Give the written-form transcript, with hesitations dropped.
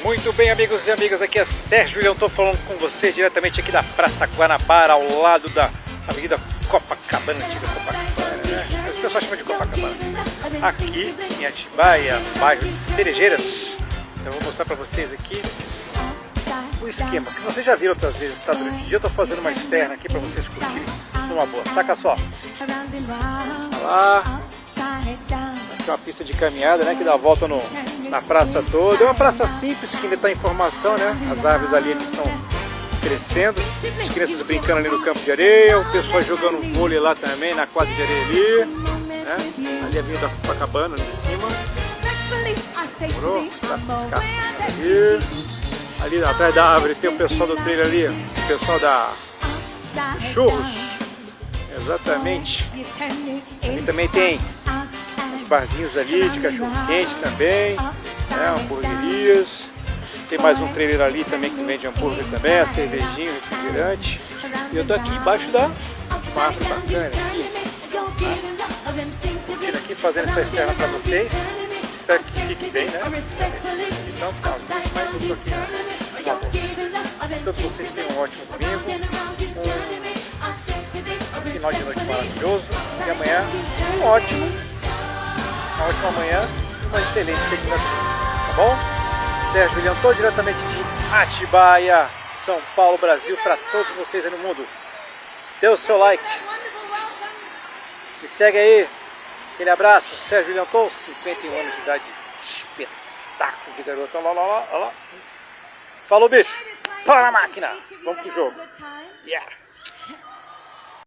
Muito bem, amigos e amigas, aqui é Sérgio e eu estou falando com vocês diretamente aqui da Praça Guanabara, ao lado da Avenida Copacabana, antiga Copacabana, né? As pessoas chamam de Copacabana. Aqui em Atibaia, no bairro de Cerejeiras. Eu vou mostrar para vocês aqui o esquema, que vocês já viram outras vezes, tá? Durante o dia eu estou fazendo uma externa aqui para vocês curtirem numa boa. Saca só. Olha lá. Aqui é uma pista de caminhada, né, que dá a volta na praça toda. É uma praça simples que ainda está em formação, né? As árvores ali estão crescendo, as crianças brincando ali no campo de areia, o pessoal jogando vôlei lá também na quadra de areia ali, né? Ali a Avenida Copacabana ali em cima. Demorou? Pra piscar ali. Ali atrás da árvore tem o pessoal do trailer ali, o pessoal da Churros. Exatamente. E também tem barzinhos ali de cachorro quente também, né, hamburguerias. Tem mais um trailer ali também que vende hambúrguer também, a cervejinha, refrigerante. E eu tô aqui embaixo da uma árvore bacana aqui, tá? Curtindo aqui, fazendo essa externa para vocês. Espero que fique bem, né? Então tá, mas eu tô aqui, né? Todos vocês tenham um ótimo domingo, um final de noite maravilhoso e amanhã uma ótima manhã e uma excelente segunda-feira, tá bom? Sérgio William, diretamente de Atibaia, São Paulo, Brasil, para todos vocês aí no mundo. Dê o seu like, me segue aí, aquele abraço. Sérgio William, 51 anos de idade, espetáculo de garoto. Olha lá, olha lá. Falou, bicho, para a máquina, vamos pro jogo. Yeah.